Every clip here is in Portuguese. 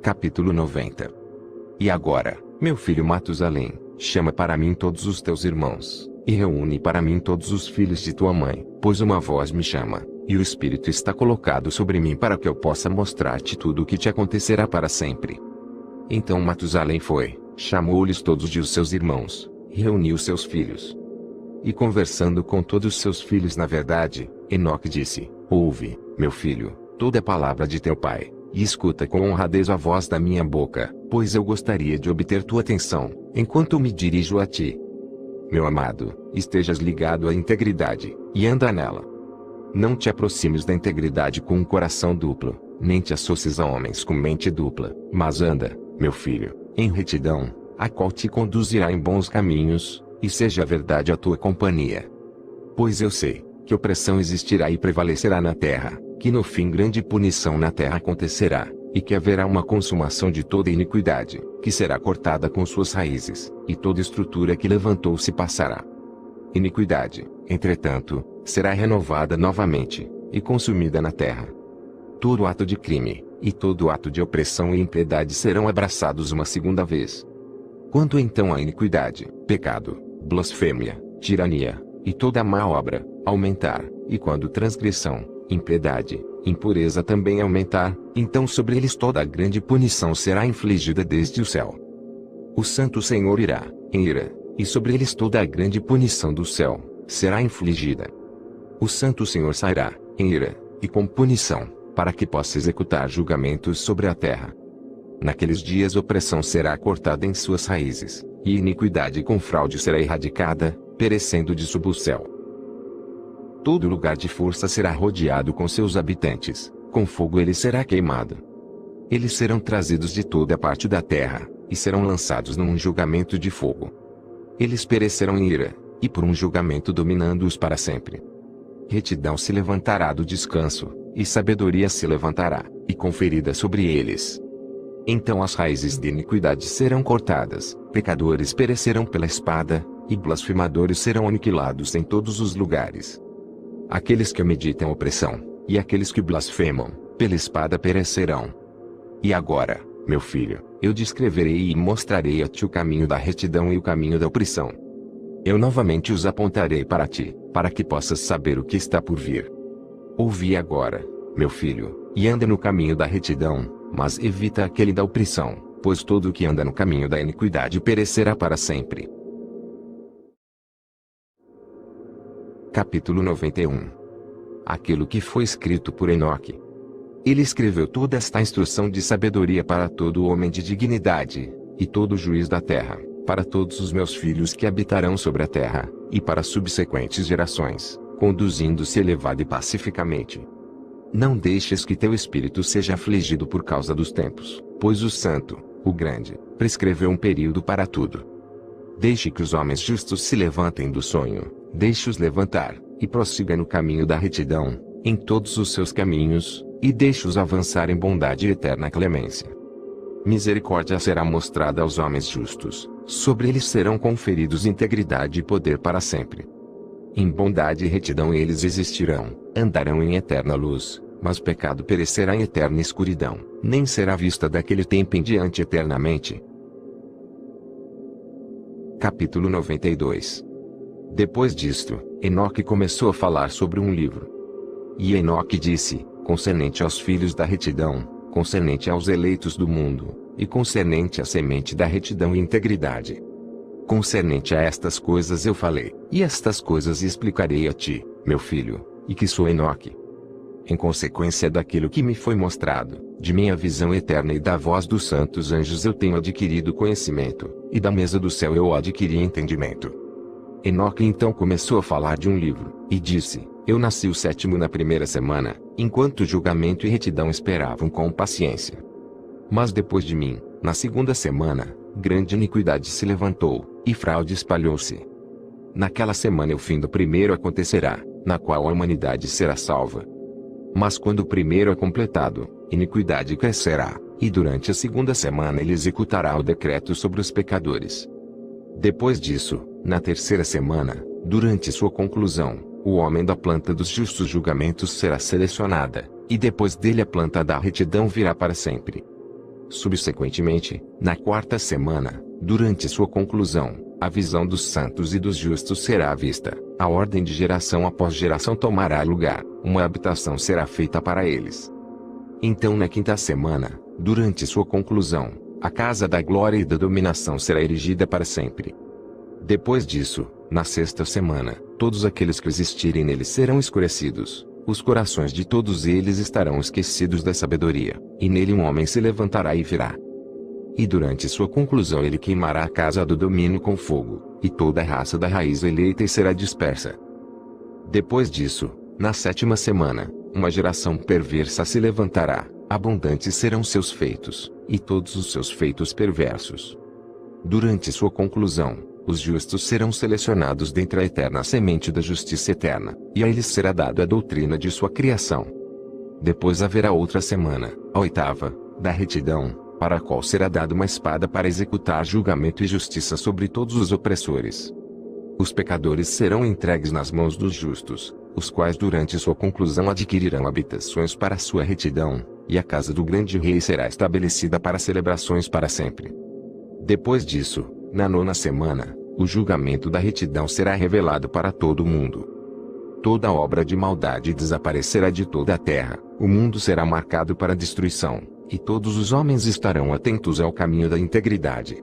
Capítulo 90. E agora, meu filho Matusalém, chama para mim todos os teus irmãos, e reúne para mim todos os filhos de tua mãe, pois uma voz me chama, e o Espírito está colocado sobre mim para que eu possa mostrar-te tudo o que te acontecerá para sempre. Então Matusalém foi, chamou-lhes todos os seus irmãos, e reuniu seus filhos. E conversando com todos seus filhos na verdade, Enoque disse: Ouve, meu filho, toda a palavra de teu pai, e escuta com honradez a voz da minha boca, pois eu gostaria de obter tua atenção, enquanto me dirijo a ti. Meu amado, estejas ligado à integridade, e anda nela. Não te aproximes da integridade com um coração duplo, nem te associes a homens com mente dupla, mas anda, meu filho, em retidão, a qual te conduzirá em bons caminhos, e seja a verdade a tua companhia. Pois eu sei que opressão existirá e prevalecerá na terra, que no fim grande punição na terra acontecerá, e que haverá uma consumação de toda iniquidade, que será cortada com suas raízes, e toda estrutura que levantou-se passará. Iniquidade, entretanto, será renovada novamente, e consumida na terra. Todo ato de crime, e todo ato de opressão e impiedade serão abraçados uma segunda vez. Quanto então à iniquidade, pecado, blasfêmia, tirania, e toda má obra, aumentar, e quando transgressão, impiedade, impureza também aumentar, então sobre eles toda a grande punição será infligida desde o céu. O Santo Senhor irá, em ira, e sobre eles toda a grande punição do céu, será infligida. O Santo Senhor sairá, em ira, e com punição, para que possa executar julgamentos sobre a terra. Naqueles dias opressão será cortada em suas raízes, e iniquidade com fraude será erradicada, perecendo de sob o céu. Todo lugar de força será rodeado com seus habitantes, com fogo ele será queimado. Eles serão trazidos de toda a parte da terra, e serão lançados num julgamento de fogo. Eles perecerão em ira, e por um julgamento dominando-os para sempre. Retidão se levantará do descanso, e sabedoria se levantará, e conferida sobre eles. Então as raízes de iniquidade serão cortadas, pecadores perecerão pela espada, e blasfemadores serão aniquilados em todos os lugares. Aqueles que meditam opressão, e aqueles que blasfemam, pela espada perecerão. E agora, meu filho, eu descreverei e mostrarei a ti o caminho da retidão e o caminho da opressão. Eu novamente os apontarei para ti, para que possas saber o que está por vir. Ouvi agora, meu filho, e anda no caminho da retidão, mas evita aquele da opressão, pois todo o que anda no caminho da iniquidade perecerá para sempre. Capítulo 91. Aquilo que foi escrito por Enoque. Ele escreveu toda esta instrução de sabedoria para todo homem de dignidade, e todo juiz da terra, para todos os meus filhos que habitarão sobre a terra, e para subsequentes gerações, conduzindo-se elevado e pacificamente. Não deixes que teu espírito seja afligido por causa dos tempos, pois o Santo, o Grande, prescreveu um período para tudo. Deixe que os homens justos se levantem do sonho, deixe-os levantar, e prossiga no caminho da retidão, em todos os seus caminhos, e deixe-os avançar em bondade e eterna clemência. Misericórdia será mostrada aos homens justos, sobre eles serão conferidos integridade e poder para sempre. Em bondade e retidão eles existirão, andarão em eterna luz, mas pecado perecerá em eterna escuridão, nem será vista daquele tempo em diante eternamente. Capítulo 92. Depois disto, Enoque começou a falar sobre um livro. E Enoque disse, concernente aos filhos da retidão, concernente aos eleitos do mundo, e concernente à semente da retidão e integridade. Concernente a estas coisas eu falei, e estas coisas explicarei a ti, meu filho, e que sou Enoque. Em consequência daquilo que me foi mostrado, de minha visão eterna e da voz dos santos anjos eu tenho adquirido conhecimento, e da mesa do céu eu adquiri entendimento. Enoque então começou a falar de um livro, e disse, eu nasci o 7º na primeira semana, enquanto julgamento e retidão esperavam com paciência. Mas depois de mim, na segunda semana, grande iniquidade se levantou, e fraude espalhou-se. Naquela semana o fim do primeiro acontecerá, na qual a humanidade será salva. Mas quando o primeiro é completado, iniquidade crescerá, e durante a segunda semana ele executará o decreto sobre os pecadores. Depois disso, na terceira semana, durante sua conclusão, o homem da planta dos justos julgamentos será selecionada, e depois dele a planta da retidão virá para sempre. Subsequentemente, na quarta semana, durante sua conclusão, a visão dos santos e dos justos será vista, a ordem de geração após geração tomará lugar, uma habitação será feita para eles. Então na quinta semana, durante sua conclusão, a casa da glória e da dominação será erigida para sempre. Depois disso, na sexta semana, todos aqueles que existirem nele serão escurecidos, os corações de todos eles estarão esquecidos da sabedoria, e nele um homem se levantará e virá. E durante sua conclusão ele queimará a casa do domínio com fogo, e toda a raça da raiz eleita será dispersa. Depois disso, na sétima semana, uma geração perversa se levantará, abundantes serão seus feitos, e todos os seus feitos perversos. Durante sua conclusão, os justos serão selecionados dentre a eterna semente da justiça eterna, e a eles será dado a doutrina de sua criação. Depois haverá outra semana, a oitava, da retidão, para a qual será dada uma espada para executar julgamento e justiça sobre todos os opressores. Os pecadores serão entregues nas mãos dos justos, os quais durante sua conclusão adquirirão habitações para sua retidão, e a casa do grande rei será estabelecida para celebrações para sempre. Depois disso, na nona semana, o julgamento da retidão será revelado para todo o mundo. Toda obra de maldade desaparecerá de toda a terra, o mundo será marcado para destruição, e todos os homens estarão atentos ao caminho da integridade.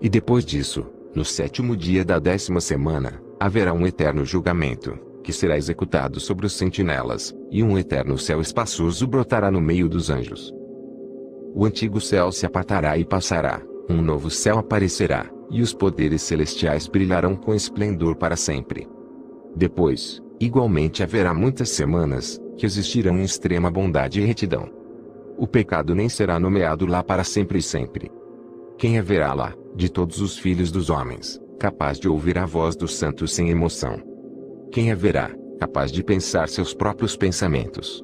E depois disso, no sétimo dia da 10ª semana, haverá um eterno julgamento, que será executado sobre os sentinelas, e um eterno céu espaçoso brotará no meio dos anjos. O antigo céu se apartará e passará, um novo céu aparecerá, e os poderes celestiais brilharão com esplendor para sempre. Depois, igualmente haverá muitas semanas, que existirão em extrema bondade e retidão. O pecado nem será nomeado lá para sempre e sempre. Quem haverá lá, de todos os filhos dos homens, capaz de ouvir a voz dos santos sem emoção? Quem haverá, capaz de pensar seus próprios pensamentos?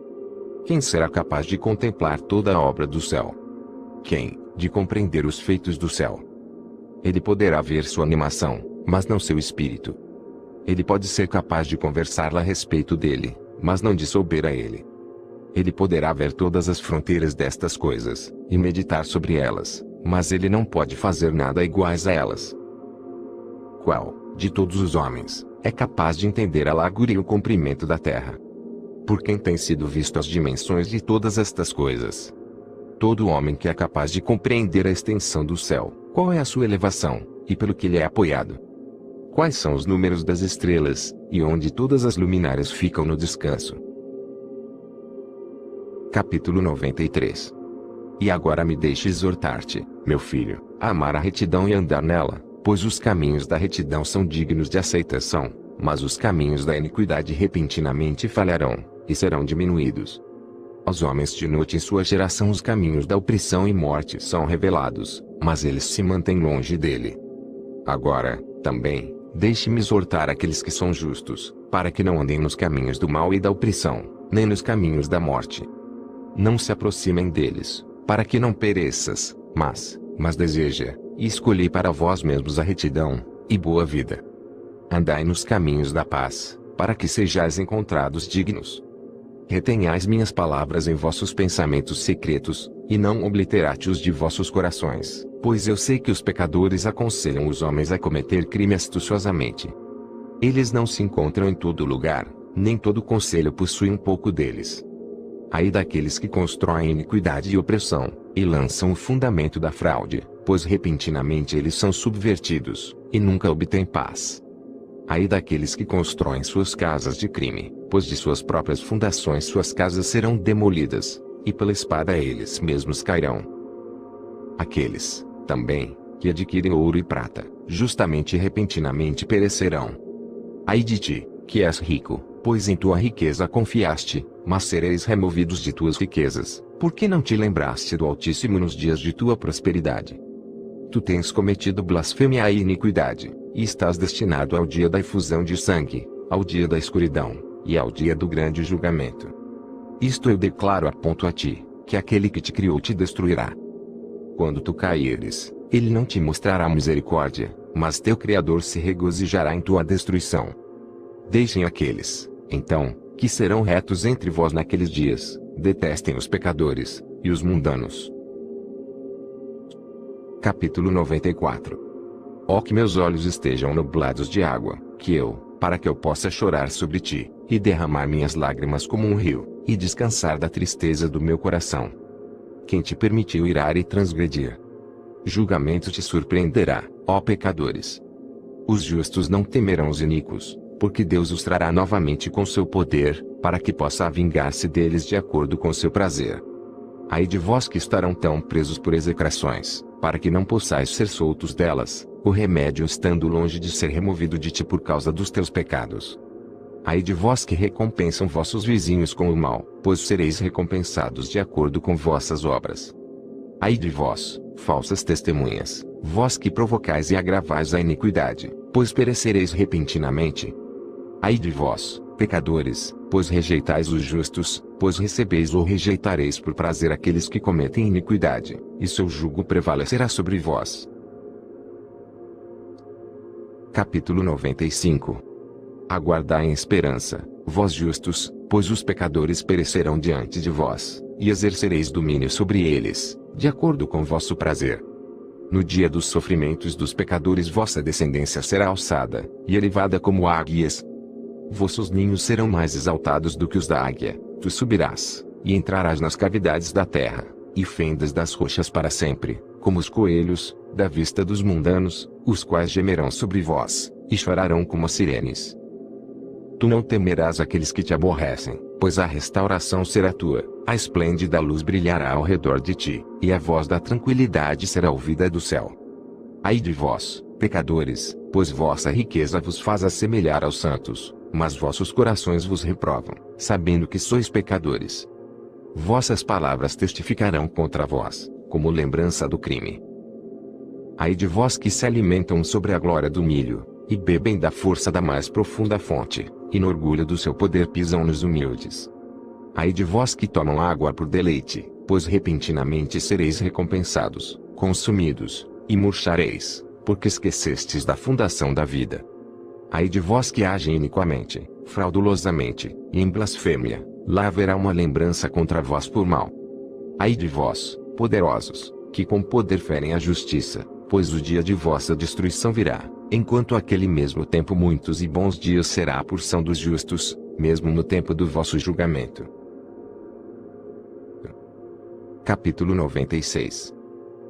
Quem será capaz de contemplar toda a obra do céu? Quem, de compreender os feitos do céu? Ele poderá ver sua animação, mas não seu espírito. Ele pode ser capaz de conversar a respeito dele, mas não de souber a ele. Ele poderá ver todas as fronteiras destas coisas, e meditar sobre elas, mas ele não pode fazer nada iguais a elas. Qual, de todos os homens, é capaz de entender a largura e o comprimento da terra? Por quem tem sido visto as dimensões de todas estas coisas? Todo homem que é capaz de compreender a extensão do céu, qual é a sua elevação, e pelo que ele é apoiado? Quais são os números das estrelas, e onde todas as luminárias ficam no descanso? Capítulo 93. E agora me deixe exortar-te, meu filho, a amar a retidão e andar nela, pois os caminhos da retidão são dignos de aceitação, mas os caminhos da iniquidade repentinamente falharão, e serão diminuídos. Aos homens de noite em sua geração os caminhos da opressão e morte são revelados, mas eles se mantêm longe dele. Agora, também, deixe-me exortar aqueles que são justos, para que não andem nos caminhos do mal e da opressão, nem nos caminhos da morte. Não se aproximem deles, para que não pereças, mas deseja, e escolhi para vós mesmos a retidão, e boa vida. Andai nos caminhos da paz, para que sejais encontrados dignos. Retenhais minhas palavras em vossos pensamentos secretos, e não obliterate-os de vossos corações, pois eu sei que os pecadores aconselham os homens a cometer crime astuciosamente. Eles não se encontram em todo lugar, nem todo conselho possui um pouco deles. Ai daqueles que constroem iniquidade e opressão, e lançam o fundamento da fraude, pois repentinamente eles são subvertidos, e nunca obtêm paz. Ai daqueles que constroem suas casas de crime, pois de suas próprias fundações suas casas serão demolidas, e pela espada eles mesmos cairão. Aqueles, também, que adquirem ouro e prata, justamente e repentinamente perecerão. Ai de ti, que és rico, pois em tua riqueza confiaste, mas sereis removidos de tuas riquezas, porque não te lembraste do Altíssimo nos dias de tua prosperidade. Tu tens cometido blasfêmia e iniquidade, e estás destinado ao dia da efusão de sangue, ao dia da escuridão, e ao dia do grande julgamento. Isto eu declaro aponto a ti, que aquele que te criou te destruirá. Quando tu caíres, ele não te mostrará misericórdia, mas teu Criador se regozijará em tua destruição. Deixem aqueles, então, que serão retos entre vós naqueles dias, detestem os pecadores, e os mundanos. Capítulo 94. Ó que meus olhos estejam nublados de água, para que eu possa chorar sobre ti, e derramar minhas lágrimas como um rio, e descansar da tristeza do meu coração. Quem te permitiu irar e transgredir? Julgamento te surpreenderá, ó pecadores. Os justos não temerão os iníquos, porque Deus os trará novamente com seu poder, para que possa vingar-se deles de acordo com seu prazer. Ai de vós que estarão tão presos por execrações, para que não possais ser soltos delas, o remédio estando longe de ser removido de ti por causa dos teus pecados. Ai de vós que recompensam vossos vizinhos com o mal, pois sereis recompensados de acordo com vossas obras. Ai de vós, falsas testemunhas, vós que provocais e agravais a iniquidade, pois perecereis repentinamente. Ai de vós, pecadores, pois rejeitais os justos, pois recebeis ou rejeitareis por prazer aqueles que cometem iniquidade, e seu jugo prevalecerá sobre vós. Capítulo 95. Aguardai em esperança, vós justos, pois os pecadores perecerão diante de vós, e exercereis domínio sobre eles, de acordo com vosso prazer. No dia dos sofrimentos dos pecadores vossa descendência será alçada, e elevada como águias. Vossos ninhos serão mais exaltados do que os da águia, tu subirás, e entrarás nas cavidades da terra, e fendas das rochas para sempre, como os coelhos, da vista dos mundanos, os quais gemerão sobre vós, e chorarão como as sirenes. Tu não temerás aqueles que te aborrecem, pois a restauração será tua, a esplêndida luz brilhará ao redor de ti, e a voz da tranquilidade será ouvida do céu. Ai de vós, pecadores, pois vossa riqueza vos faz assemelhar aos santos, mas vossos corações vos reprovam, sabendo que sois pecadores. Vossas palavras testificarão contra vós, como lembrança do crime. Ai de vós que se alimentam sobre a glória do milho, e bebem da força da mais profunda fonte, e no orgulho do seu poder pisam nos humildes. Ai de vós que tomam água por deleite, pois repentinamente sereis recompensados, consumidos, e murchareis, porque esquecestes da fundação da vida. Ai de vós que agem iniquamente, fraudulosamente, e em blasfêmia, lá haverá uma lembrança contra vós por mal. Ai de vós, poderosos, que com poder ferem a justiça, pois o dia de vossa destruição virá, enquanto aquele mesmo tempo muitos e bons dias será a porção dos justos, mesmo no tempo do vosso julgamento. Capítulo 96.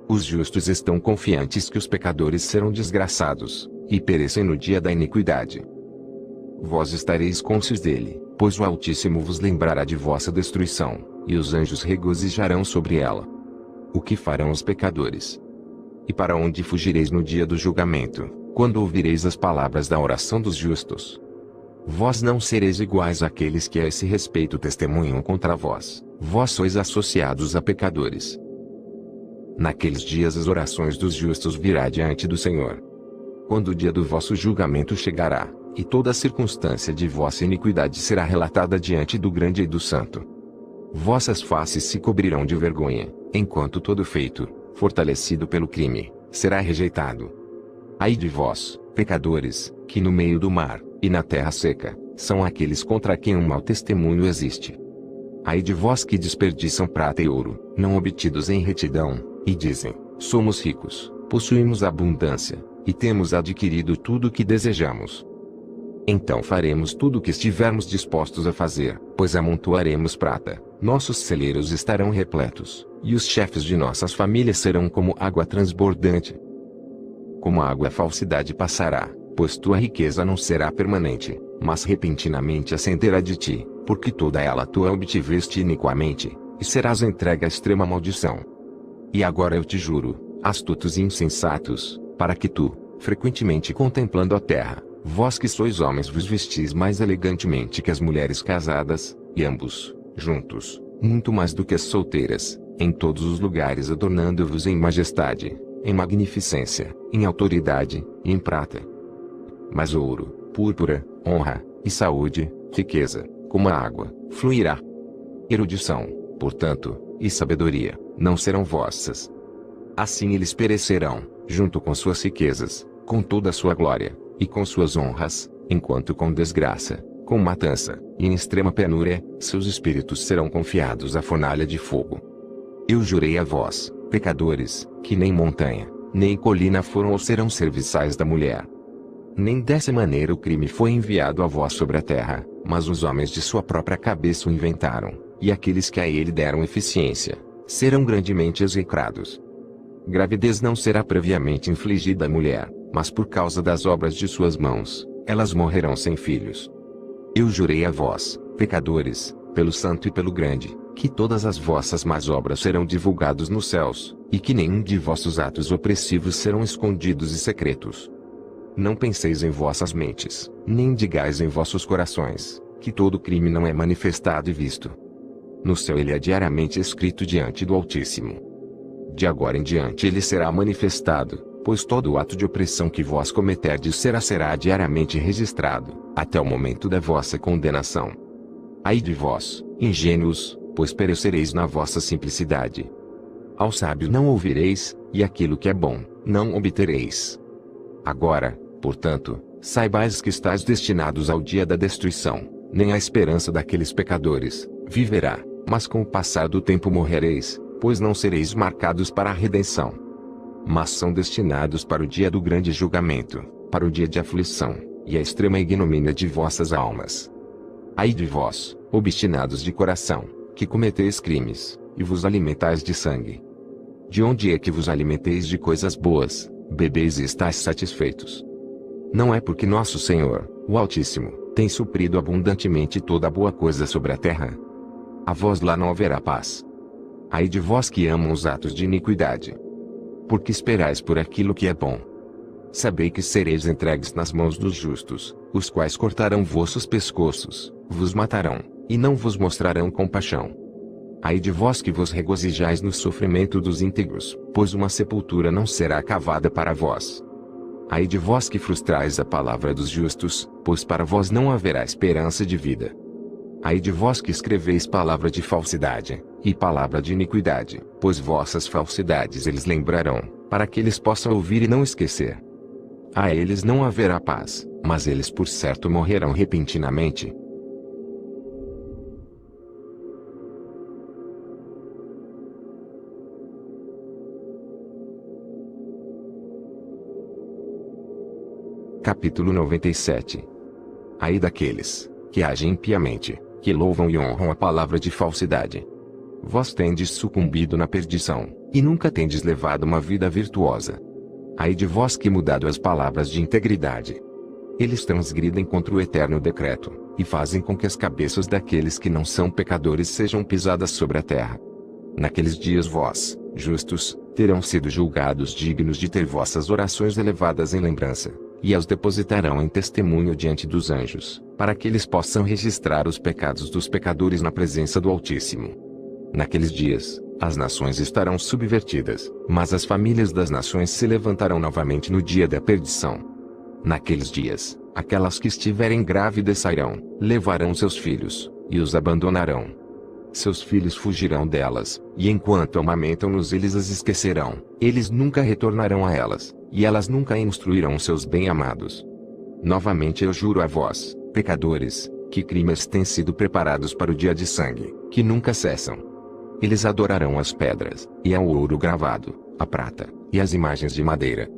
Os justos estão confiantes que os pecadores serão desgraçados, e perecem no dia da iniquidade. Vós estareis cônscios dele, pois o Altíssimo vos lembrará de vossa destruição, e os anjos regozijarão sobre ela. O que farão os pecadores? E para onde fugireis no dia do julgamento, quando ouvireis as palavras da oração dos justos? Vós não sereis iguais àqueles que a esse respeito testemunham contra vós, vós sois associados a pecadores. Naqueles dias as orações dos justos virá diante do Senhor. Quando o dia do vosso julgamento chegará, e toda a circunstância de vossa iniquidade será relatada diante do grande e do santo. Vossas faces se cobrirão de vergonha, enquanto todo feito, fortalecido pelo crime, será rejeitado. Ai de vós, pecadores, que no meio do mar, e na terra seca, são aqueles contra quem um mau testemunho existe. Ai de vós que desperdiçam prata e ouro, não obtidos em retidão, e dizem, somos ricos, possuímos abundância, e temos adquirido tudo o que desejamos. Então faremos tudo o que estivermos dispostos a fazer, pois amontoaremos prata, nossos celeiros estarão repletos, e os chefes de nossas famílias serão como água transbordante. Como a água a falsidade passará, pois tua riqueza não será permanente, mas repentinamente ascenderá de ti, porque toda ela tua obtiveste iniquamente, e serás entregue à extrema maldição. E agora eu te juro, astutos e insensatos, para que tu, frequentemente contemplando a terra, vós que sois homens vos vestis mais elegantemente que as mulheres casadas, e ambos, juntos, muito mais do que as solteiras, em todos os lugares adornando-vos em majestade, em magnificência, em autoridade, e em prata. Mas ouro, púrpura, honra, e saúde, riqueza, como a água, fluirá. Erudição, portanto, e sabedoria, não serão vossas. Assim eles perecerão, junto com suas riquezas, com toda a sua glória, e com suas honras, enquanto com desgraça, com matança, e em extrema penúria, seus espíritos serão confiados à fornalha de fogo. Eu jurei a vós, pecadores, que nem montanha, nem colina foram ou serão serviçais da mulher. Nem dessa maneira o crime foi enviado a vós sobre a terra, mas os homens de sua própria cabeça o inventaram, e aqueles que a ele deram eficiência, serão grandemente execrados. Gravidez não será previamente infligida à mulher, mas por causa das obras de suas mãos, elas morrerão sem filhos. Eu jurei a vós, pecadores, pelo santo e pelo grande, que todas as vossas más obras serão divulgadas nos céus, e que nenhum de vossos atos opressivos serão escondidos e secretos. Não penseis em vossas mentes, nem digais em vossos corações, que todo crime não é manifestado e visto. No céu ele é diariamente escrito diante do Altíssimo. De agora em diante ele será manifestado, pois todo o ato de opressão que vós cometerdes será diariamente registrado, até o momento da vossa condenação. Ai de vós, ingênuos, pois perecereis na vossa simplicidade. Ao sábio não ouvireis, e aquilo que é bom, não obtereis. Agora, portanto, saibais que estáis destinados ao dia da destruição, nem a esperança daqueles pecadores viverá, mas com o passar do tempo morrereis, pois não sereis marcados para a redenção. Mas são destinados para o dia do grande julgamento, para o dia de aflição, e a extrema ignomínia de vossas almas. Ai de vós, obstinados de coração, que cometeis crimes, e vos alimentais de sangue. De onde é que vos alimenteis de coisas boas, bebeis e estáis satisfeitos? Não é porque nosso Senhor, o Altíssimo, tem suprido abundantemente toda boa coisa sobre a terra? A vós lá não haverá paz. Ai de vós que amam os atos de iniquidade. Porque esperais por aquilo que é bom. Sabei que sereis entregues nas mãos dos justos, os quais cortarão vossos pescoços, vos matarão, e não vos mostrarão compaixão. Ai de vós que vos regozijais no sofrimento dos íntegros, pois uma sepultura não será cavada para vós. Ai de vós que frustrais a palavra dos justos, pois para vós não haverá esperança de vida. Ai de vós que escreveis palavra de falsidade, e palavra de iniquidade, pois vossas falsidades eles lembrarão, para que eles possam ouvir e não esquecer. A eles não haverá paz, mas eles por certo morrerão repentinamente. Capítulo 97. Ai daqueles que agem impiamente, que louvam e honram a palavra de falsidade. Vós tendes sucumbido na perdição, e nunca tendes levado uma vida virtuosa. Ai de vós que mudado as palavras de integridade. Eles transgridem contra o eterno decreto, e fazem com que as cabeças daqueles que não são pecadores sejam pisadas sobre a terra. Naqueles dias vós, justos, terão sido julgados dignos de ter vossas orações elevadas em lembrança, e as depositarão em testemunho diante dos anjos, para que eles possam registrar os pecados dos pecadores na presença do Altíssimo. Naqueles dias, as nações estarão subvertidas, mas as famílias das nações se levantarão novamente no dia da perdição. Naqueles dias, aquelas que estiverem grávidas sairão, levarão seus filhos, e os abandonarão. Seus filhos fugirão delas, e enquanto amamentam-nos eles as esquecerão, eles nunca retornarão a elas, e elas nunca instruirão seus bem-amados. Novamente eu juro a vós, pecadores, que crimes têm sido preparados para o dia de sangue, que nunca cessam. Eles adorarão as pedras, e ao ouro gravado, a prata, e as imagens de madeira.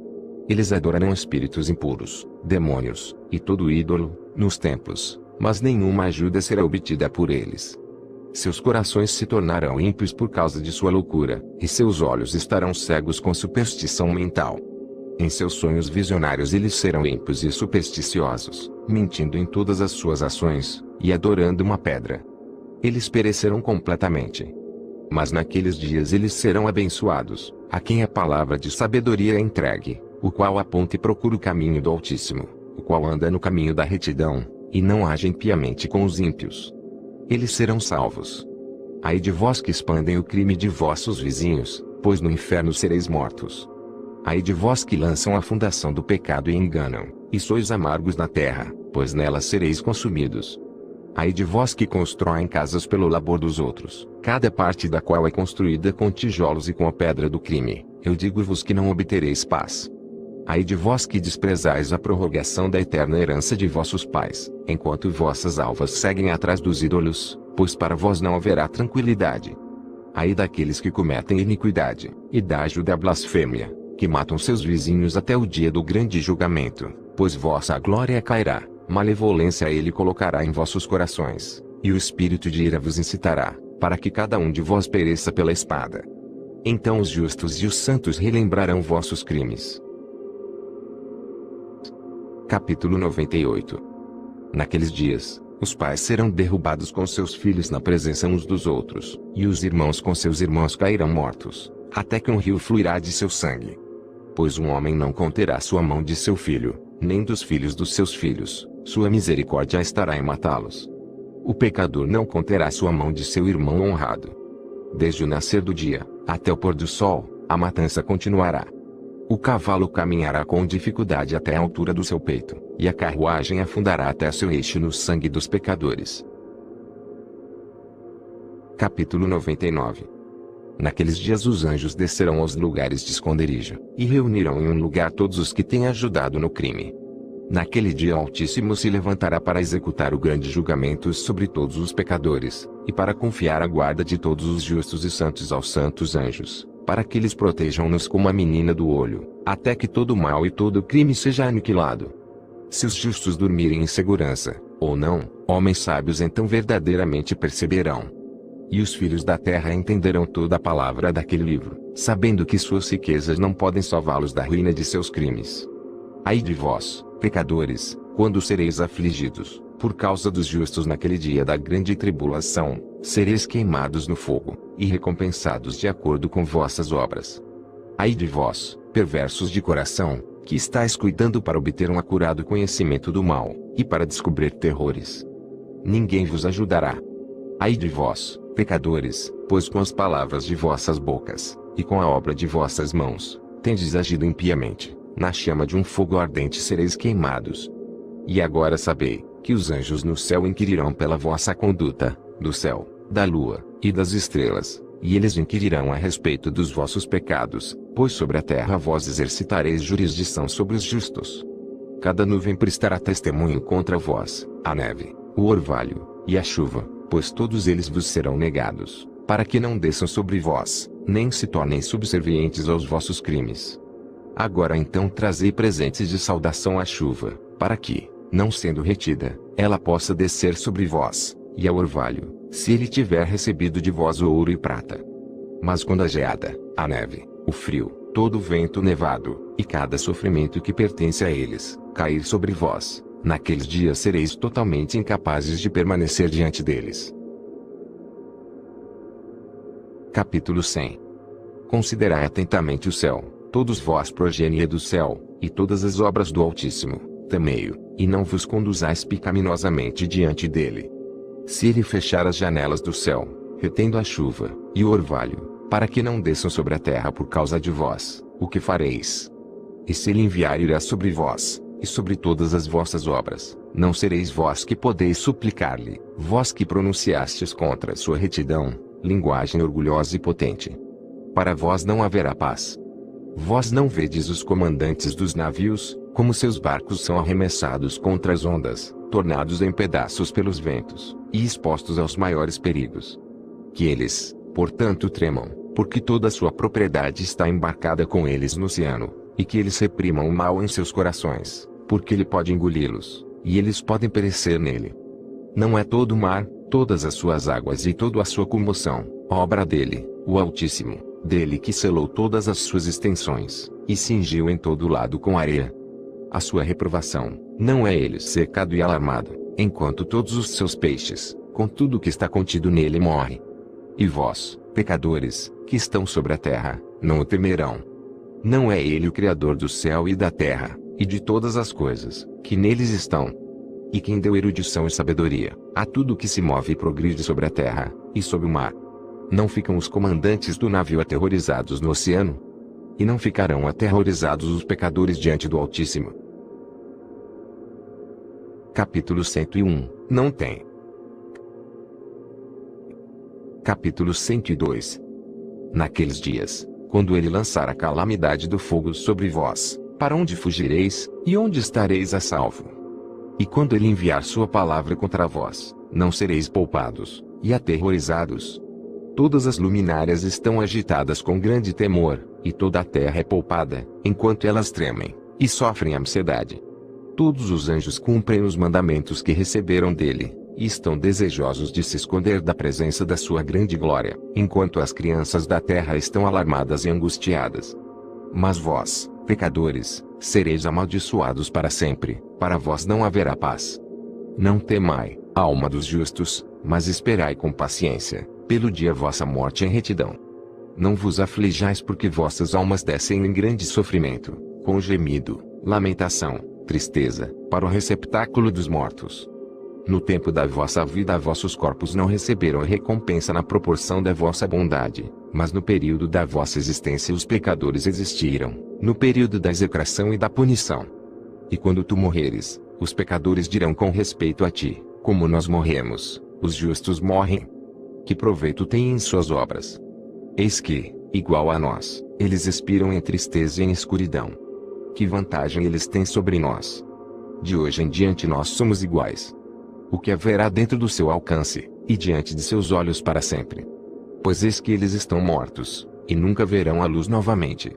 Eles adorarão espíritos impuros, demônios, e todo ídolo, nos templos, mas nenhuma ajuda será obtida por eles. Seus corações se tornarão ímpios por causa de sua loucura, e seus olhos estarão cegos com superstição mental. Em seus sonhos visionários eles serão ímpios e supersticiosos, mentindo em todas as suas ações, e adorando uma pedra. Eles perecerão completamente. Mas naqueles dias eles serão abençoados, a quem a palavra de sabedoria é entregue, o qual aponta e procura o caminho do Altíssimo, o qual anda no caminho da retidão, e não age impiamente com os ímpios. Eles serão salvos. Ai de vós que expandem o crime de vossos vizinhos, pois no inferno sereis mortos. Ai de vós que lançam a fundação do pecado e enganam, e sois amargos na terra, pois nela sereis consumidos. Ai de vós que constroem casas pelo labor dos outros, cada parte da qual é construída com tijolos e com a pedra do crime, eu digo-vos que não obtereis paz. Ai de vós que desprezais a prorrogação da eterna herança de vossos pais, enquanto vossas alvas seguem atrás dos ídolos, pois para vós não haverá tranquilidade. Ai daqueles que cometem iniquidade, e da ajuda à blasfêmia, que matam seus vizinhos até o dia do grande julgamento, pois vossa glória cairá, malevolência ele colocará em vossos corações, e o espírito de ira vos incitará, para que cada um de vós pereça pela espada. Então os justos e os santos relembrarão vossos crimes. Capítulo 98. Naqueles dias, os pais serão derrubados com seus filhos na presença uns dos outros, e os irmãos com seus irmãos cairão mortos, até que um rio fluirá de seu sangue. Pois um homem não conterá sua mão de seu filho, nem dos filhos dos seus filhos, sua misericórdia estará em matá-los. O pecador não conterá sua mão de seu irmão honrado. Desde o nascer do dia, até o pôr do sol, a matança continuará. O cavalo caminhará com dificuldade até a altura do seu peito, e a carruagem afundará até seu eixo no sangue dos pecadores. Capítulo 99. Naqueles dias os anjos descerão aos lugares de esconderijo, e reunirão em um lugar todos os que têm ajudado no crime. Naquele dia o Altíssimo se levantará para executar o grande julgamento sobre todos os pecadores, e para confiar a guarda de todos os justos e santos aos santos anjos, para que eles protejam-nos como a menina do olho, até que todo mal e todo crime seja aniquilado. Se os justos dormirem em segurança, ou não, homens sábios então verdadeiramente perceberão. E os filhos da terra entenderão toda a palavra daquele livro, sabendo que suas riquezas não podem salvá-los da ruína de seus crimes. Ai de vós, pecadores, quando sereis afligidos, por causa dos justos naquele dia da grande tribulação, sereis queimados no fogo, e recompensados de acordo com vossas obras. Ai de vós, perversos de coração, que estáis cuidando para obter um acurado conhecimento do mal, e para descobrir terrores. Ninguém vos ajudará. Ai de vós, pecadores, pois com as palavras de vossas bocas, e com a obra de vossas mãos, tendes agido impiamente, na chama de um fogo ardente sereis queimados. E agora sabei, que os anjos no céu inquirirão pela vossa conduta, do céu, da lua, e das estrelas, e eles inquirirão a respeito dos vossos pecados, pois sobre a terra vós exercitareis jurisdição sobre os justos. Cada nuvem prestará testemunho contra vós, a neve, o orvalho, e a chuva, pois todos eles vos serão negados, para que não desçam sobre vós, nem se tornem subservientes aos vossos crimes. Agora então trazei presentes de saudação à chuva, para que, não sendo retida, ela possa descer sobre vós, e ao orvalho, se ele tiver recebido de vós o ouro e prata. Mas quando a geada, a neve, o frio, todo o vento nevado, e cada sofrimento que pertence a eles, cair sobre vós, naqueles dias sereis totalmente incapazes de permanecer diante deles. Capítulo 100. Considerai atentamente o céu, todos vós progenie do céu, e todas as obras do Altíssimo, temei-o, e não vos conduzais pecaminosamente diante dele. Se ele fechar as janelas do céu, retendo a chuva, e o orvalho, para que não desçam sobre a terra por causa de vós, o que fareis? E se ele enviar ira sobre vós, e sobre todas as vossas obras, não sereis vós que podeis suplicar-lhe, vós que pronunciastes contra sua retidão, linguagem orgulhosa e potente. Para vós não haverá paz. Vós não vedes os comandantes dos navios, como seus barcos são arremessados contra as ondas, tornados em pedaços pelos ventos, e expostos aos maiores perigos. Que eles, portanto, tremam, porque toda a sua propriedade está embarcada com eles no oceano, e que eles reprimam o mal em seus corações, porque ele pode engoli-los, e eles podem perecer nele. Não é todo o mar, todas as suas águas e toda a sua comoção, obra dele, o Altíssimo, dele que selou todas as suas extensões, e cingiu em todo lado com areia. A sua reprovação, não é ele secado e alarmado, enquanto todos os seus peixes, com tudo o que está contido nele morre. E vós, pecadores, que estão sobre a terra, não o temerão. Não é ele o Criador do céu e da terra, e de todas as coisas, que neles estão? E quem deu erudição e sabedoria, a tudo que se move e progride sobre a terra, e sob o mar? Não ficam os comandantes do navio aterrorizados no oceano? E não ficarão aterrorizados os pecadores diante do Altíssimo? Capítulo 101, não tem. Capítulo 102. Naqueles dias, quando ele lançar a calamidade do fogo sobre vós, para onde fugireis, e onde estareis a salvo? E quando ele enviar sua palavra contra vós, não sereis poupados, e aterrorizados? Todas as luminárias estão agitadas com grande temor, e toda a terra é poupada, enquanto elas tremem, e sofrem ansiedade. Todos os anjos cumprem os mandamentos que receberam dele, e estão desejosos de se esconder da presença da sua grande glória, enquanto as crianças da terra estão alarmadas e angustiadas. Mas vós, pecadores, sereis amaldiçoados para sempre, para vós não haverá paz. Não temai, alma dos justos, mas esperai com paciência, pelo dia vossa morte em retidão. Não vos aflijais porque vossas almas descem em grande sofrimento, com gemido, lamentação, tristeza, para o receptáculo dos mortos. No tempo da vossa vida vossos corpos não receberam recompensa na proporção da vossa bondade, mas no período da vossa existência os pecadores existiram, no período da execração e da punição. E quando tu morreres, os pecadores dirão com respeito a ti, como nós morremos, os justos morrem. Que proveito têm em suas obras? Eis que, igual a nós, eles expiram em tristeza e em escuridão. Que vantagem eles têm sobre nós? De hoje em diante nós somos iguais. O que haverá dentro do seu alcance, e diante de seus olhos para sempre? Pois eis que eles estão mortos, e nunca verão a luz novamente.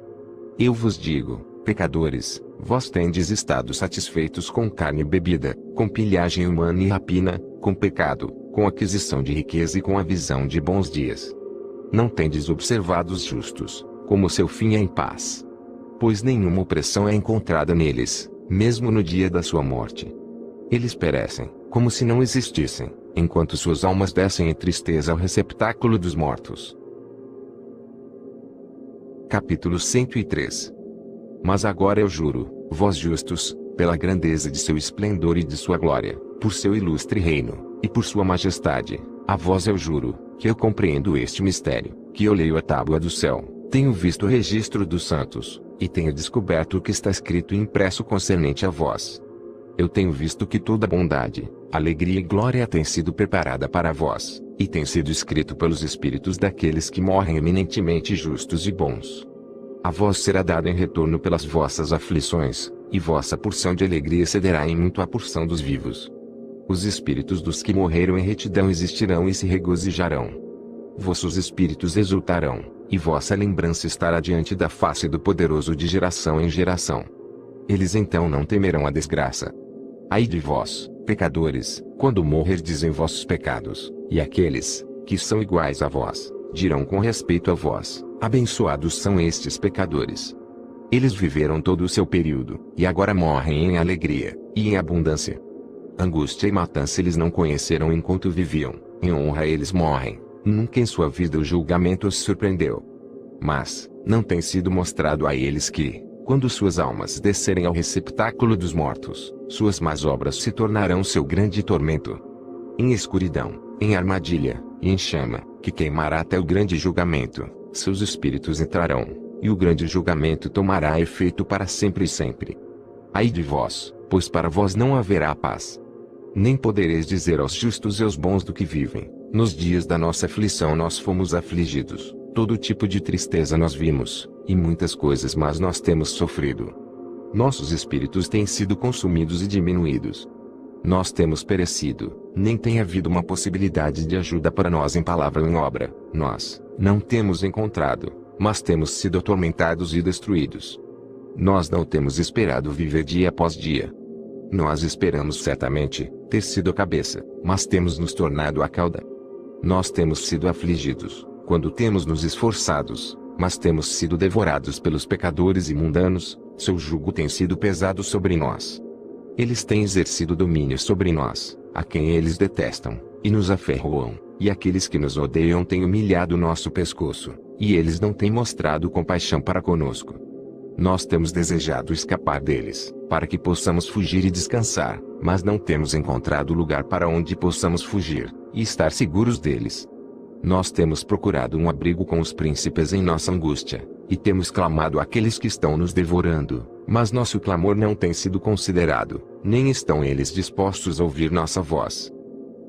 Eu vos digo, pecadores, vós tendes estado satisfeitos com carne e bebida, com pilhagem humana e rapina, com pecado, com aquisição de riqueza e com a visão de bons dias. Não tendes observado os justos, como seu fim é em paz. Pois nenhuma opressão é encontrada neles, mesmo no dia da sua morte. Eles perecem, como se não existissem, enquanto suas almas descem em tristeza ao receptáculo dos mortos. Capítulo 103. Mas agora eu juro, vós justos, pela grandeza de seu esplendor e de sua glória, por seu ilustre reino, e por sua majestade, a vós eu juro, que eu compreendo este mistério, que eu leio a tábua do céu, tenho visto o registro dos santos, e tenho descoberto o que está escrito e impresso concernente a vós. Eu tenho visto que toda bondade, alegria e glória tem sido preparada para vós, e tem sido escrito pelos espíritos daqueles que morrem eminentemente justos e bons. A vós será dado em retorno pelas vossas aflições, e vossa porção de alegria excederá em muito a porção dos vivos. Os espíritos dos que morreram em retidão existirão e se regozijarão. Vossos espíritos exultarão, e vossa lembrança estará diante da face do poderoso de geração em geração. Eles então não temerão a desgraça. Ai de vós, pecadores, quando morrerdes em vossos pecados, e aqueles, que são iguais a vós, dirão com respeito a vós, abençoados são estes pecadores. Eles viveram todo o seu período, e agora morrem em alegria, e em abundância. Angústia e matança eles não conheceram enquanto viviam, em honra eles morrem, nunca em sua vida o julgamento os surpreendeu. Mas, não tem sido mostrado a eles que, quando suas almas descerem ao receptáculo dos mortos, suas más obras se tornarão seu grande tormento. Em escuridão, em armadilha, e em chama, que queimará até o grande julgamento, seus espíritos entrarão, e o grande julgamento tomará efeito para sempre e sempre. Ai de vós, pois para vós não haverá paz. Nem podereis dizer aos justos e aos bons do que vivem, nos dias da nossa aflição nós fomos afligidos, todo tipo de tristeza nós vimos, e muitas coisas más nós temos sofrido. Nossos espíritos têm sido consumidos e diminuídos. Nós temos perecido, nem tem havido uma possibilidade de ajuda para nós em palavra ou em obra, nós, não temos encontrado, mas temos sido atormentados e destruídos. Nós não temos esperado viver dia após dia. Nós esperamos certamente, ter sido a cabeça, mas temos nos tornado a cauda. Nós temos sido afligidos, quando temos nos esforçados, mas temos sido devorados pelos pecadores e mundanos, seu jugo tem sido pesado sobre nós. Eles têm exercido domínio sobre nós, a quem eles detestam, e nos aferroam, e aqueles que nos odeiam têm humilhado nosso pescoço, e eles não têm mostrado compaixão para conosco. Nós temos desejado escapar deles, para que possamos fugir e descansar, mas não temos encontrado lugar para onde possamos fugir, e estar seguros deles. Nós temos procurado um abrigo com os príncipes em nossa angústia, e temos clamado àqueles que estão nos devorando, mas nosso clamor não tem sido considerado, nem estão eles dispostos a ouvir nossa voz.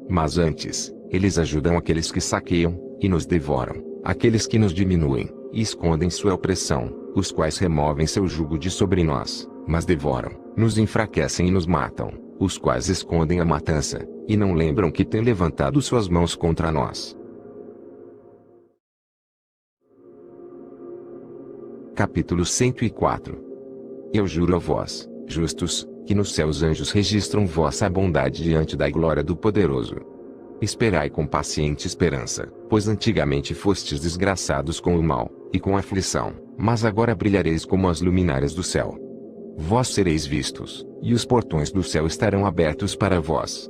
Mas antes, eles ajudam aqueles que saqueiam, e nos devoram, aqueles que nos diminuem, e escondem sua opressão, os quais removem seu jugo de sobre nós, mas devoram, nos enfraquecem e nos matam, os quais escondem a matança, e não lembram que têm levantado suas mãos contra nós. Capítulo 104. Eu juro a vós, justos, que no céu os anjos registram vossa bondade diante da glória do Poderoso. Esperai com paciente esperança, pois antigamente fostes desgraçados com o mal, e com aflição, mas agora brilhareis como as luminárias do céu. Vós sereis vistos, e os portões do céu estarão abertos para vós.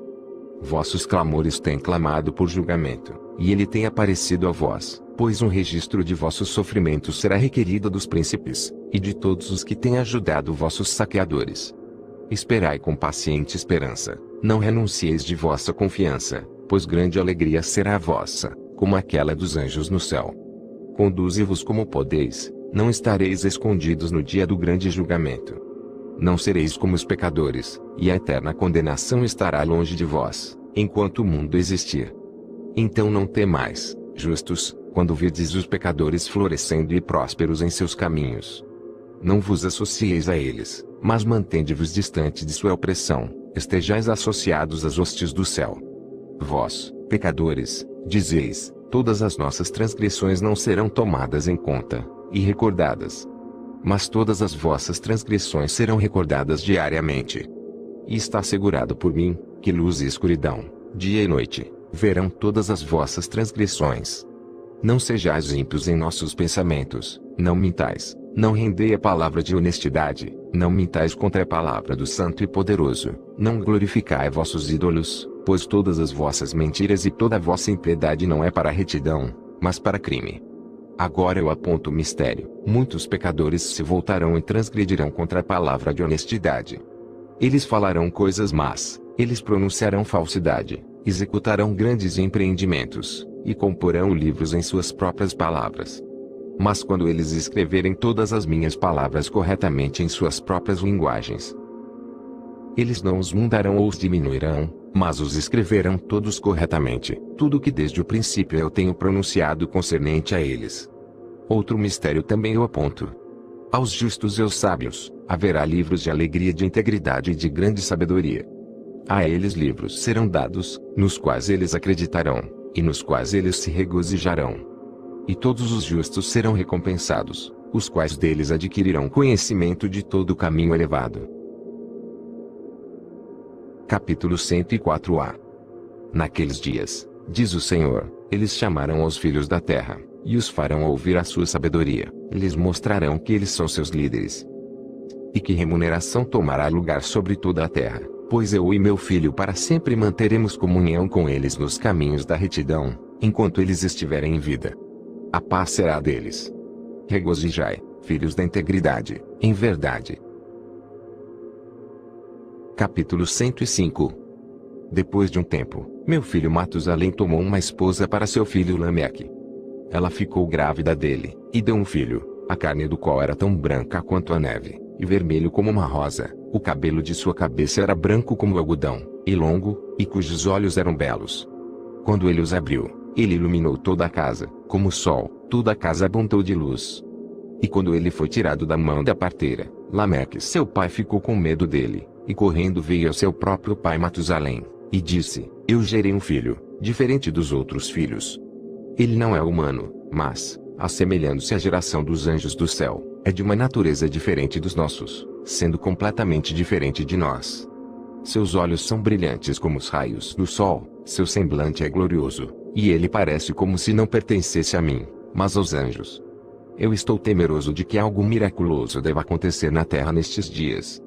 Vossos clamores têm clamado por julgamento, e ele tem aparecido a vós, pois um registro de vossos sofrimentos será requerido dos príncipes, e de todos os que têm ajudado vossos saqueadores. Esperai com paciente esperança, não renuncieis de vossa confiança, pois grande alegria será a vossa, como aquela dos anjos no céu. Conduze-vos como podeis, não estareis escondidos no dia do grande julgamento. Não sereis como os pecadores, e a eterna condenação estará longe de vós, enquanto o mundo existir. Então não temais, justos, quando virdes os pecadores florescendo e prósperos em seus caminhos. Não vos associeis a eles, mas mantende-vos distante de sua opressão, estejais associados às hostes do céu. Vós, pecadores, dizeis, todas as nossas transgressões não serão tomadas em conta, e recordadas. Mas todas as vossas transgressões serão recordadas diariamente. E está assegurado por mim, que luz e escuridão, dia e noite, verão todas as vossas transgressões. Não sejais ímpios em nossos pensamentos, não mintais, não rendei a palavra de honestidade, não mintais contra a palavra do Santo e Poderoso, não glorificai vossos ídolos, pois todas as vossas mentiras e toda a vossa impiedade não é para retidão, mas para crime. Agora eu aponto o mistério, muitos pecadores se voltarão e transgredirão contra a palavra de honestidade. Eles falarão coisas más, eles pronunciarão falsidade, executarão grandes empreendimentos, e comporão livros em suas próprias palavras. Mas quando eles escreverem todas as minhas palavras corretamente em suas próprias linguagens, eles não os mudarão ou os diminuirão, mas os escreverão todos corretamente, tudo que desde o princípio eu tenho pronunciado concernente a eles. Outro mistério também eu aponto. Aos justos e aos sábios, haverá livros de alegria, de integridade e de grande sabedoria. A eles livros serão dados, nos quais eles acreditarão, e nos quais eles se regozijarão. E todos os justos serão recompensados, os quais deles adquirirão conhecimento de todo o caminho elevado. Capítulo 104a. Naqueles dias, diz o Senhor, eles chamarão aos filhos da terra, e os farão ouvir a sua sabedoria, lhes mostrarão que eles são seus líderes. E que remuneração tomará lugar sobre toda a terra, pois eu e meu filho para sempre manteremos comunhão com eles nos caminhos da retidão, enquanto eles estiverem em vida. A paz será deles. Regozijai, filhos da integridade, em verdade. Capítulo 105. Depois de um tempo, meu filho Matusalém tomou uma esposa para seu filho Lameque. Ela ficou grávida dele, e deu um filho, a carne do qual era tão branca quanto a neve, e vermelho como uma rosa, o cabelo de sua cabeça era branco como o algodão, e longo, e cujos olhos eram belos. Quando ele os abriu, ele iluminou toda a casa, como o sol, toda a casa abundou de luz. E quando ele foi tirado da mão da parteira, Lameque seu pai ficou com medo dele, e correndo veio ao seu próprio pai Matusalém, e disse, eu gerei um filho, diferente dos outros filhos. Ele não é humano, mas, assemelhando-se à geração dos anjos do céu, é de uma natureza diferente dos nossos, sendo completamente diferente de nós. Seus olhos são brilhantes como os raios do sol, seu semblante é glorioso, e ele parece como se não pertencesse a mim, mas aos anjos. Eu estou temeroso de que algo miraculoso deva acontecer na terra nestes dias.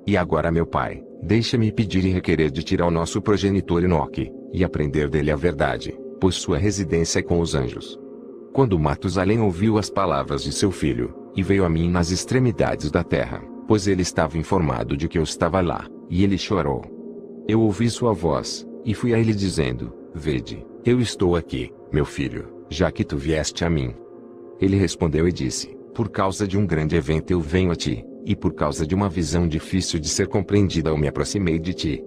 E agora, meu pai, deixa-me pedir e requerer de ti ao nosso progenitor Enoque, e aprender dele a verdade, pois sua residência é com os anjos. Quando Matusalém ouviu as palavras de seu filho, e veio a mim nas extremidades da terra, pois ele estava informado de que eu estava lá, e ele chorou. Eu ouvi sua voz, e fui a ele dizendo, vede, eu estou aqui, meu filho, já que tu vieste a mim. Ele respondeu e disse, por causa de um grande evento eu venho a ti, e por causa de uma visão difícil de ser compreendida eu me aproximei de ti.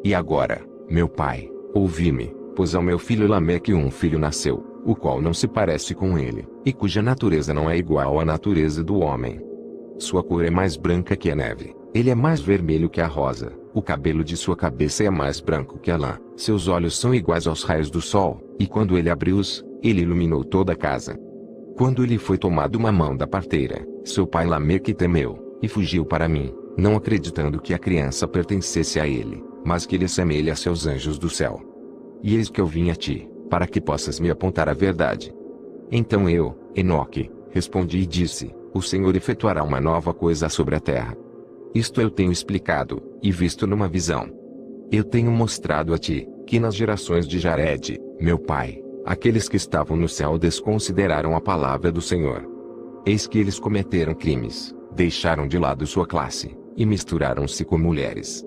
E agora, meu pai, ouvi-me, pois ao meu filho Lameque um filho nasceu, o qual não se parece com ele, e cuja natureza não é igual à natureza do homem. Sua cor é mais branca que a neve, ele é mais vermelho que a rosa, o cabelo de sua cabeça é mais branco que a lã, seus olhos são iguais aos raios do sol, e quando ele abriu-os, ele iluminou toda a casa. Quando lhe foi tomado uma mão da parteira, seu pai Lameque temeu, e fugiu para mim, não acreditando que a criança pertencesse a ele, mas que ele assemelha-se aos anjos do céu. E eis que eu vim a ti, para que possas me apontar a verdade. Então eu, Enoque, respondi e disse, o Senhor efetuará uma nova coisa sobre a terra. Isto eu tenho explicado, e visto numa visão. Eu tenho mostrado a ti, que nas gerações de Jared, meu pai, aqueles que estavam no céu desconsideraram a palavra do Senhor. Eis que eles cometeram crimes, deixaram de lado sua classe, e misturaram-se com mulheres.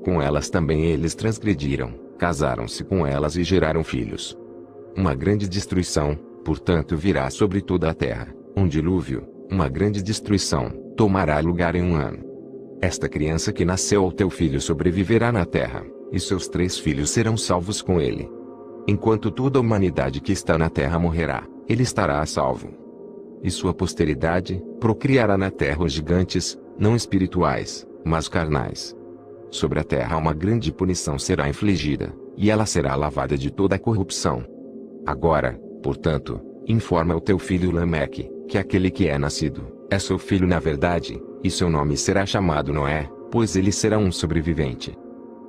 Com elas também eles transgrediram, casaram-se com elas e geraram filhos. Uma grande destruição, portanto, virá sobre toda a terra, um dilúvio, uma grande destruição, tomará lugar em um ano. Esta criança que nasceu ao teu filho sobreviverá na terra, e seus 3 filhos serão salvos com ele. Enquanto toda a humanidade que está na terra morrerá, ele estará a salvo. E sua posteridade procriará na terra os gigantes, não espirituais, mas carnais. Sobre a terra uma grande punição será infligida, e ela será lavada de toda a corrupção. Agora, portanto, informa o teu filho Lameque, que aquele que é nascido, é seu filho na verdade, e seu nome será chamado Noé, pois ele será um sobrevivente.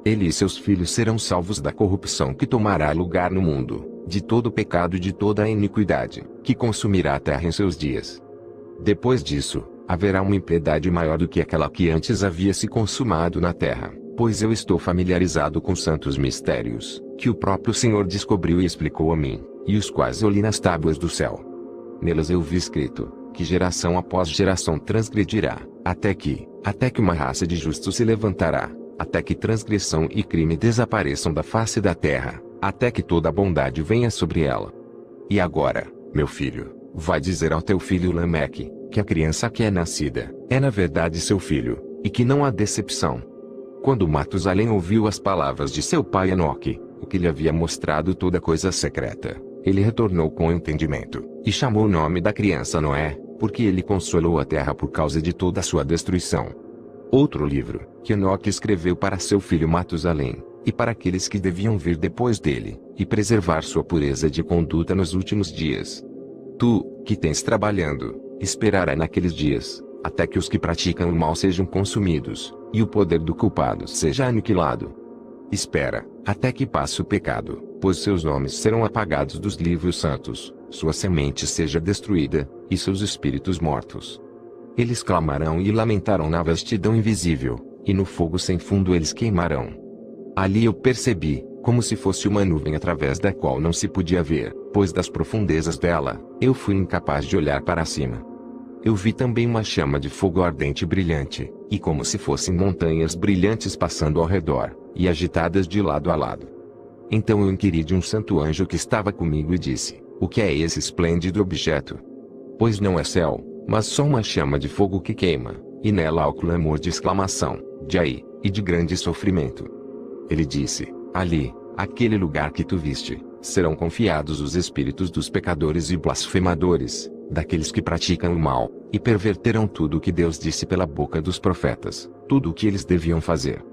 Ele e seus filhos serão salvos da corrupção que tomará lugar no mundo, de todo o pecado e de toda a iniquidade, que consumirá a terra em seus dias. Depois disso, haverá uma impiedade maior do que aquela que antes havia se consumado na terra, pois eu estou familiarizado com santos mistérios, que o próprio Senhor descobriu e explicou a mim, e os quais eu li nas tábuas do céu. Nelas eu vi escrito, que geração após geração transgredirá, até que uma raça de justos se levantará, até que transgressão e crime desapareçam da face da terra, até que toda a bondade venha sobre ela. E agora, meu filho, vai dizer ao teu filho Lameque, que a criança que é nascida, é na verdade seu filho, e que não há decepção. Quando Matusalém ouviu as palavras de seu pai Enoque, o que lhe havia mostrado toda coisa secreta, ele retornou com entendimento, e chamou o nome da criança Noé, porque ele consolou a terra por causa de toda a sua destruição. Outro livro, que Enoque escreveu para seu filho Matusalém, e para aqueles que deviam vir depois dele, e preservar sua pureza de conduta nos últimos dias. Tu, que tens trabalhando, esperará naqueles dias, até que os que praticam o mal sejam consumidos, e o poder do culpado seja aniquilado. Espera, até que passe o pecado, pois seus nomes serão apagados dos livros santos, sua semente seja destruída, e seus espíritos mortos. Eles clamarão e lamentarão na vastidão invisível, e no fogo sem fundo eles queimarão. Ali eu percebi, como se fosse uma nuvem através da qual não se podia ver, pois das profundezas dela, eu fui incapaz de olhar para cima. Eu vi também uma chama de fogo ardente e brilhante, e como se fossem montanhas brilhantes passando ao redor, e agitadas de lado a lado. Então eu inquiri de um santo anjo que estava comigo e disse, o que é esse esplêndido objeto? Pois não é céu, mas só uma chama de fogo que queima, e nela há o clamor de exclamação, de ai, e de grande sofrimento. Ele disse, ali, aquele lugar que tu viste, serão confiados os espíritos dos pecadores e blasfemadores, daqueles que praticam o mal, e perverterão tudo o que Deus disse pela boca dos profetas, tudo o que eles deviam fazer.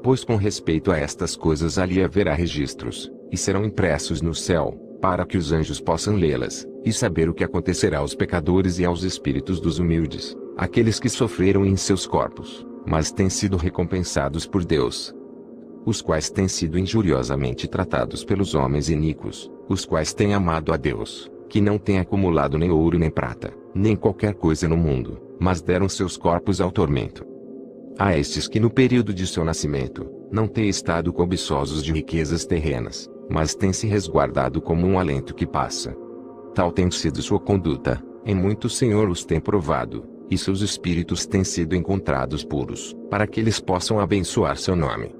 Pois com respeito a estas coisas ali haverá registros, e serão impressos no céu, para que os anjos possam lê-las, e saber o que acontecerá aos pecadores e aos espíritos dos humildes, aqueles que sofreram em seus corpos, mas têm sido recompensados por Deus. Os quais têm sido injuriosamente tratados pelos homens iníquos, os quais têm amado a Deus, que não tem acumulado nem ouro nem prata, nem qualquer coisa no mundo, mas deram seus corpos ao tormento. Há estes que no período de seu nascimento, não têm estado cobiçosos de riquezas terrenas, mas têm se resguardado como um alento que passa. Tal tem sido sua conduta, em muito o Senhor os tem provado, e seus espíritos têm sido encontrados puros, para que eles possam abençoar seu nome.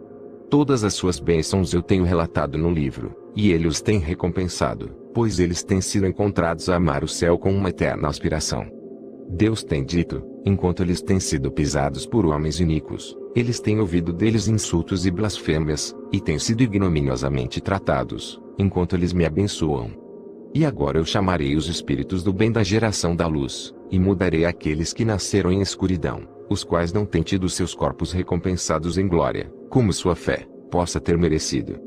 Todas as suas bênçãos eu tenho relatado no livro, e ele os tem recompensado, pois eles têm sido encontrados a amar o céu com uma eterna aspiração. Deus tem dito, enquanto eles têm sido pisados por homens iníquos, eles têm ouvido deles insultos e blasfêmias, e têm sido ignominiosamente tratados, enquanto eles me abençoam. E agora eu chamarei os espíritos do bem da geração da luz, e mudarei aqueles que nasceram em escuridão, os quais não têm tido seus corpos recompensados em glória, como sua fé possa ter merecido.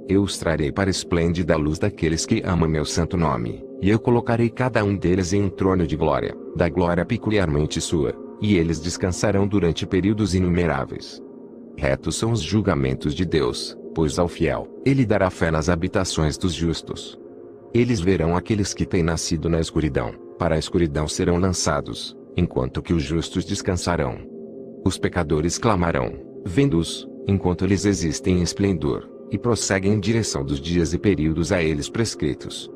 Eu os trarei para a esplêndida luz daqueles que amam meu santo nome, E eu colocarei cada um deles em um trono de glória, da glória peculiarmente sua, e eles descansarão durante períodos inumeráveis. Retos são os julgamentos de Deus, pois ao fiel, ele dará fé nas habitações dos justos. Eles verão aqueles que têm nascido na escuridão, para a escuridão serão lançados, enquanto que os justos descansarão. Os pecadores clamarão, vendo-os, enquanto eles existem em esplendor, e prosseguem em direção dos dias e períodos a eles prescritos.